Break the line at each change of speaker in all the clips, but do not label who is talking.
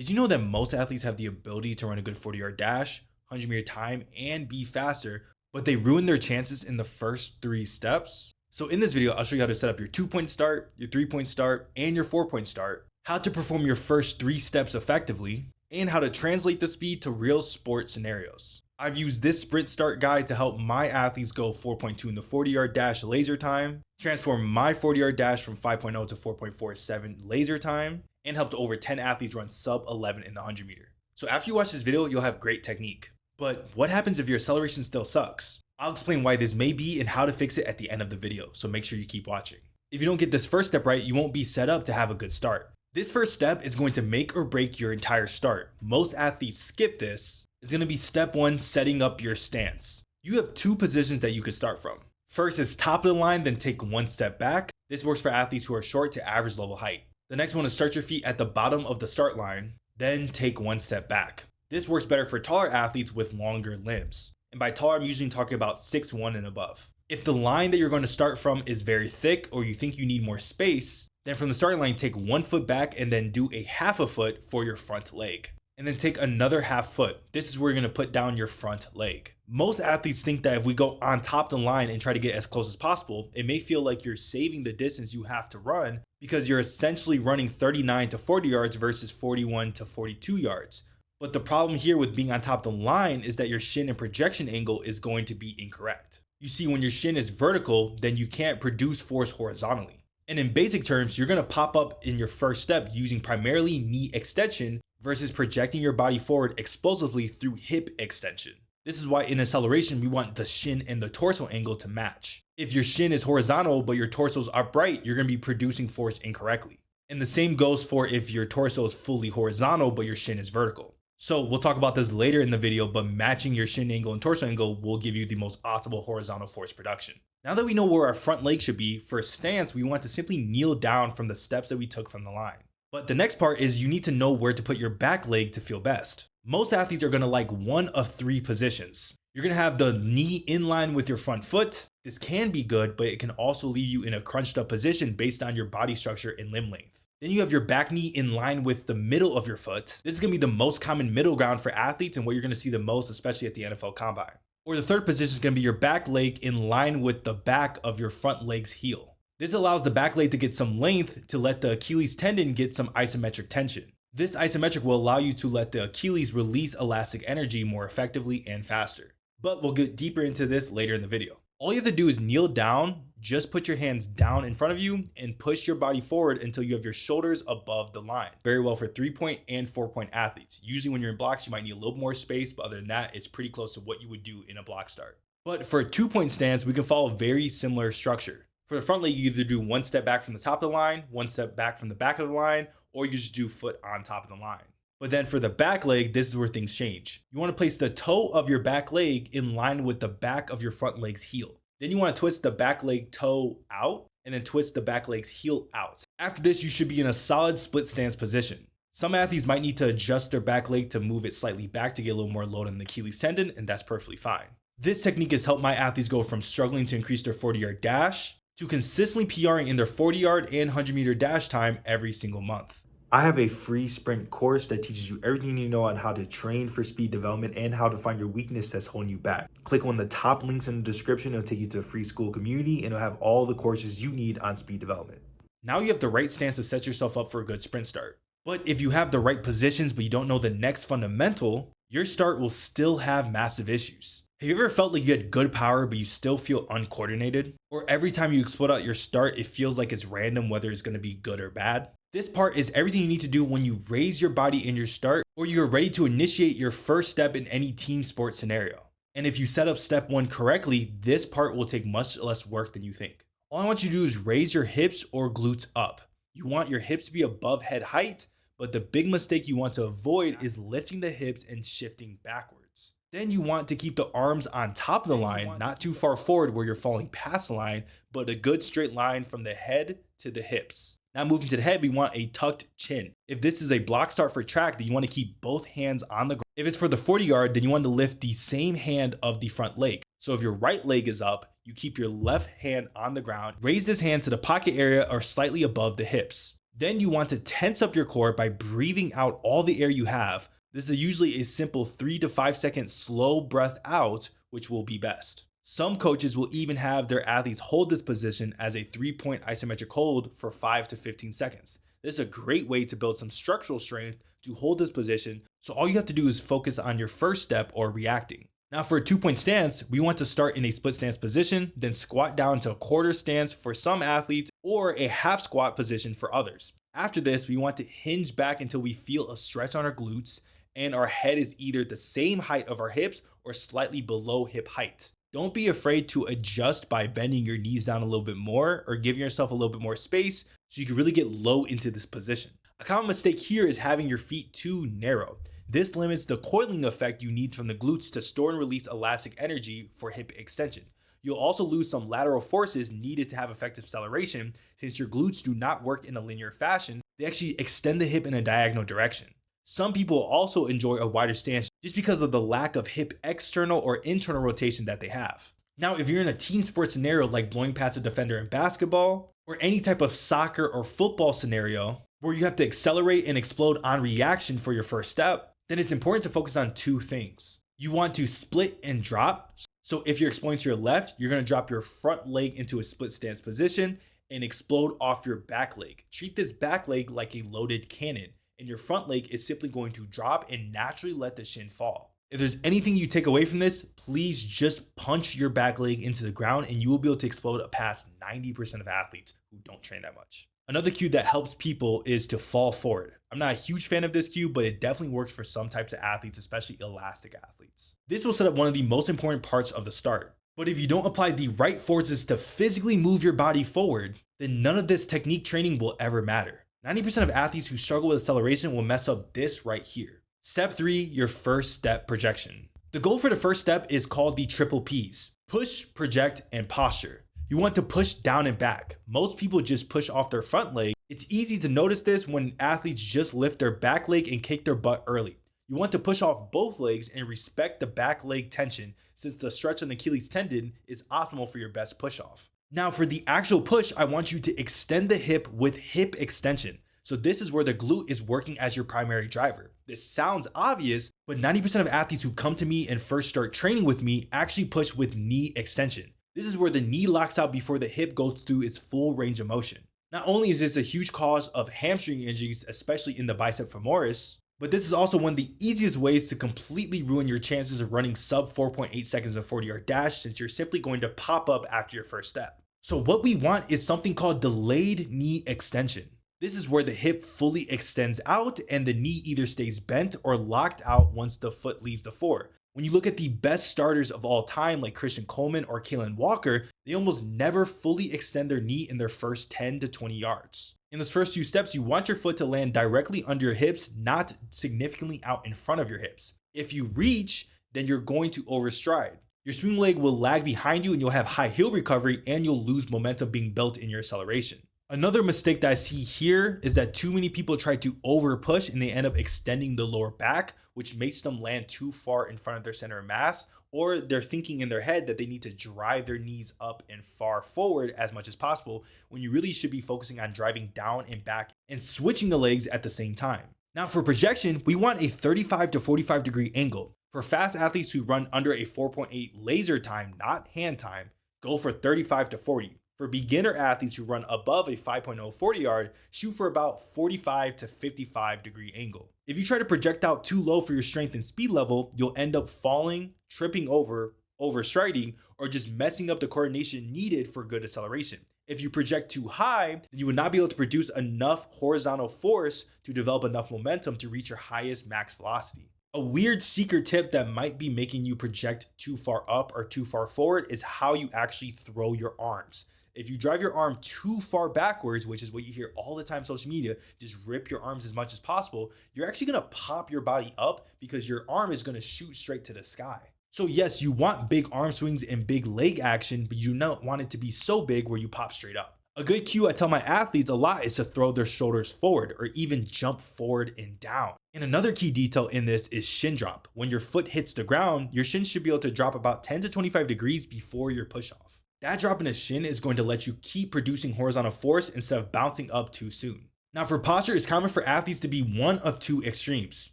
Did you know that most athletes have the ability to run a good 40-yard dash, 100-meter time, and be faster, but they ruin their chances in the first 3 steps? So in this video, I'll show you how to set up your 2-point start, your 3-point start, and your 4-point start, how to perform your first 3 steps effectively, and how to translate the speed to real sport scenarios. I've used this sprint start guide to help my athletes go 4.2 in the 40-yard dash laser time, transform my 40-yard dash from 5.0 to 4.47 laser time, and helped over 10 athletes run sub 11 in the 100 meter. So after you watch this video, you'll have great technique. But what happens if your acceleration still sucks? I'll explain why this may be and how to fix it at the end of the video, so make sure you keep watching. If you don't get this first step right, you won't be set up to have a good start. This first step is going to make or break your entire start. Most athletes skip this. It's going to be step 1, setting up your stance. You have 2 positions that you could start from. First is top of the line, then take 1 step back. This works for athletes who are short to average level height. The next one is start your feet at the bottom of the start line, then take 1 step back. This works better for taller athletes with longer limbs. And by taller, I'm usually talking about 6'1" and above. If the line that you're going to start from is very thick or you think you need more space, then from the starting line, take 1 foot back and then do a half a foot for your front leg. And then take another half foot. This is where you're going to put down your front leg. Most athletes think that if we go on top of the line and try to get as close as possible, it may feel like you're saving the distance you have to run because you're essentially running 39 to 40 yards versus 41 to 42 yards. But the problem here with being on top of the line is that your shin and projection angle is going to be incorrect. You see, when your shin is vertical, then you can't produce force horizontally. And in basic terms, you're going to pop up in your first step using primarily knee extension versus projecting your body forward explosively through hip extension. This is why in acceleration, we want the shin and the torso angle to match. If your shin is horizontal, but your torso is upright, you're going to be producing force incorrectly. And the same goes for if your torso is fully horizontal, but your shin is vertical. So we'll talk about this later in the video, but matching your shin angle and torso angle will give you the most optimal horizontal force production. Now that we know where our front leg should be, for a stance, we want to simply kneel down from the steps that we took from the line. But the next part is you need to know where to put your back leg to feel best. Most athletes are going to like one of 3 positions. You're going to have the knee in line with your front foot. This can be good, but it can also leave you in a crunched up position based on your body structure and limb length. Then you have your back knee in line with the middle of your foot. This is going to be the most common middle ground for athletes and what you're going to see the most, especially at the NFL Combine. Or the third position is going to be your back leg in line with the back of your front leg's heel. This allows the back leg to get some length to let the Achilles tendon get some isometric tension. This isometric will allow you to let the Achilles release elastic energy more effectively and faster. But we'll get deeper into this later in the video. All you have to do is kneel down, just put your hands down in front of you and push your body forward until you have your shoulders above the line. Very well for 3-point and 4-point athletes. Usually when you're in blocks, you might need a little more space, but other than that, it's pretty close to what you would do in a block start. But for a 2-point stance, we can follow a very similar structure. For the front leg, you either do 1 step back from the top of the line, 1 step back from the back of the line, or you just do foot on top of the line. But then for the back leg, this is where things change. You want to place the toe of your back leg in line with the back of your front leg's heel. Then you want to twist the back leg toe out and then twist the back leg's heel out. After this, you should be in a solid split stance position. Some athletes might need to adjust their back leg to move it slightly back to get a little more load on the Achilles tendon, and that's perfectly fine. This technique has helped my athletes go from struggling to increase their 40-yard dash to consistently PRing in their 40-yard and 100-meter dash time every single month. I have a free sprint course that teaches you everything you need to know on how to train for speed development and how to find your weakness that's holding you back. Click on the top links in the description. It'll take you to the free school community and it'll have all the courses you need on speed development. Now you have the right stance to set yourself up for a good sprint start. But if you have the right positions but you don't know the next fundamental, your start will still have massive issues. Have you ever felt like you had good power, but you still feel uncoordinated? Or every time you explode out your start, it feels like it's random whether it's going to be good or bad? This part is everything you need to do when you raise your body in your start, or you're ready to initiate your first step in any team sport scenario. And if you set up step 1 correctly, this part will take much less work than you think. All I want you to do is raise your hips or glutes up. You want your hips to be above head height, but the big mistake you want to avoid is lifting the hips and shifting backwards. Then you want to keep the arms on top of the line, not too far forward where you're falling past the line, but a good straight line from the head to the hips. Now moving to the head, we want a tucked chin. If this is a block start for track, then you want to keep both hands on the ground. If it's for the 40-yard, then you want to lift the same hand of the front leg. So if your right leg is up, you keep your left hand on the ground. Raise this hand to the pocket area or slightly above the hips. Then you want to tense up your core by breathing out all the air you have. This is usually a simple 3 to 5 second slow breath out, which will be best. Some coaches will even have their athletes hold this position as a 3-point isometric hold for 5 to 15 seconds. This is a great way to build some structural strength to hold this position, so all you have to do is focus on your first step or reacting. Now for a 2-point stance, we want to start in a split stance position, then squat down to a quarter stance for some athletes or a half squat position for others. After this, we want to hinge back until we feel a stretch on our glutes and our head is either the same height of our hips or slightly below hip height. Don't be afraid to adjust by bending your knees down a little bit more or giving yourself a little bit more space so you can really get low into this position. A common mistake here is having your feet too narrow. This limits the coiling effect you need from the glutes to store and release elastic energy for hip extension. You'll also lose some lateral forces needed to have effective acceleration since your glutes do not work in a linear fashion. They actually extend the hip in a diagonal direction. Some people also enjoy a wider stance just because of the lack of hip external or internal rotation that they have. Now, if you're in a team sport scenario like blowing past a defender in basketball or any type of soccer or football scenario where you have to accelerate and explode on reaction for your first step, then it's important to focus on two things. You want to split and drop. So if you're exploding to your left, you're going to drop your front leg into a split stance position and explode off your back leg. Treat this back leg like a loaded cannon, and your front leg is simply going to drop and naturally let the shin fall. If there's anything you take away from this, please just punch your back leg into the ground and you will be able to explode past 90% of athletes who don't train that much. Another cue that helps people is to fall forward. I'm not a huge fan of this cue, but it definitely works for some types of athletes, especially elastic athletes. This will set up one of the most important parts of the start. But if you don't apply the right forces to physically move your body forward, then none of this technique training will ever matter. 90% of athletes who struggle with acceleration will mess up this right here. Step 3, your first step projection. The goal for the first step is called the triple P's: push, project, and posture. You want to push down and back. Most people just push off their front leg. It's easy to notice this when athletes just lift their back leg and kick their butt early. You want to push off both legs and respect the back leg tension since the stretch on the Achilles tendon is optimal for your best push off. Now for the actual push, I want you to extend the hip with hip extension. So this is where the glute is working as your primary driver. This sounds obvious, but 90% of athletes who come to me and first start training with me actually push with knee extension. This is where the knee locks out before the hip goes through its full range of motion. Not only is this a huge cause of hamstring injuries, especially in the bicep femoris, but this is also one of the easiest ways to completely ruin your chances of running sub 4.8 seconds of 40-yard dash since you're simply going to pop up after your first step. So what we want is something called delayed knee extension. This is where the hip fully extends out and the knee either stays bent or locked out once the foot leaves the floor. When you look at the best starters of all time like Christian Coleman or Kalen Walker, they almost never fully extend their knee in their first 10 to 20 yards. In those first few steps, you want your foot to land directly under your hips, not significantly out in front of your hips. If you reach, then you're going to overstride. Your swing leg will lag behind you and you'll have high heel recovery and you'll lose momentum being built in your acceleration. Another mistake that I see here is that too many people try to over push and they end up extending the lower back, which makes them land too far in front of their center of mass, or they're thinking in their head that they need to drive their knees up and far forward as much as possible, when you really should be focusing on driving down and back and switching the legs at the same time. Now for projection, we want a 35 to 45 degree angle. For fast athletes who run under a 4.8 laser time, not hand time, go for 35 to 40. For beginner athletes who run above a 5.0 40-yard, shoot for about 45 to 55 degree angle. If you try to project out too low for your strength and speed level, you'll end up falling, tripping over, overstriding, or just messing up the coordination needed for good acceleration. If you project too high, then you would not be able to produce enough horizontal force to develop enough momentum to reach your highest max velocity. A weird secret tip that might be making you project too far up or too far forward is how you actually throw your arms. If you drive your arm too far backwards, which is what you hear all the time on social media, just rip your arms as much as possible, you're actually going to pop your body up because your arm is going to shoot straight to the sky. So yes, you want big arm swings and big leg action, but you do not want it to be so big where you pop straight up. A good cue I tell my athletes a lot is to throw their shoulders forward or even jump forward and down. And another key detail in this is shin drop. When your foot hits the ground, your shin should be able to drop about 10 to 25 degrees before your push off. That drop in the shin is going to let you keep producing horizontal force instead of bouncing up too soon. Now for posture, it's common for athletes to be one of two extremes.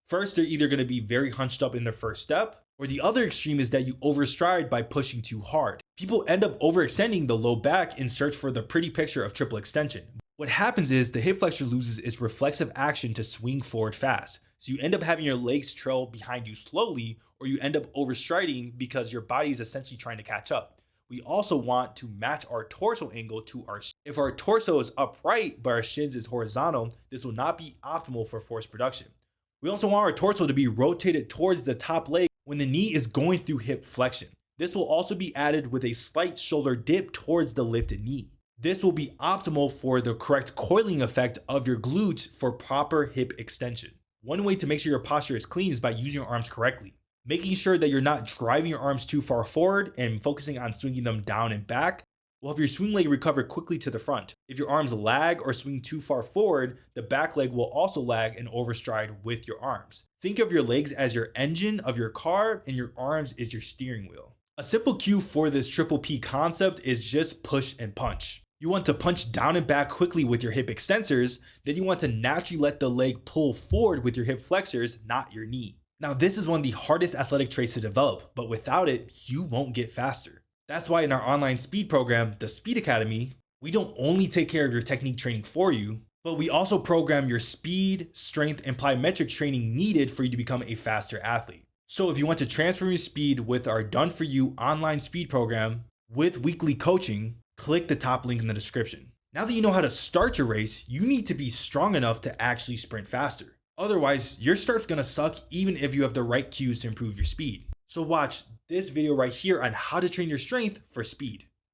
First, they're either going to be very hunched up in their first step, or the other extreme is that you overstride by pushing too hard. People end up overextending the low back in search for the pretty picture of triple extension. What happens is the hip flexor loses its reflexive action to swing forward fast. So you end up having your legs trail behind you slowly, or you end up overstriding because your body is essentially trying to catch up. We also want to match our torso angle to our if our torso is upright but our shins is horizontal, this will not be optimal for force production. We also want our torso to be rotated towards the top leg when the knee is going through hip flexion. This will also be added with a slight shoulder dip towards the lifted knee. This will be optimal for the correct coiling effect of your glutes for proper hip extension. One way to make sure your posture is clean is by using your arms correctly. Making sure that you're not driving your arms too far forward and focusing on swinging them down and back will help your swing leg recover quickly to the front. If your arms lag or swing too far forward, the back leg will also lag and overstride with your arms. Think of your legs as your engine of your car and your arms is your steering wheel. A simple cue for this triple P concept is just push and punch. You want to punch down and back quickly with your hip extensors, then you want to naturally let the leg pull forward with your hip flexors, not your knee. Now, this is one of the hardest athletic traits to develop, but without it, you won't get faster. That's why in our online speed program, the Speed Academy, we don't only take care of your technique training for you, but we also program your speed, strength, and plyometric training needed for you to become a faster athlete. So if you want to transform your speed with our done for you online speed program with weekly coaching, click the top link in the description. Now that you know how to start your race, you need to be strong enough to actually sprint faster. Otherwise, your start's gonna suck even if you have the right cues to improve your speed. So watch this video right here on how to train your strength for speed.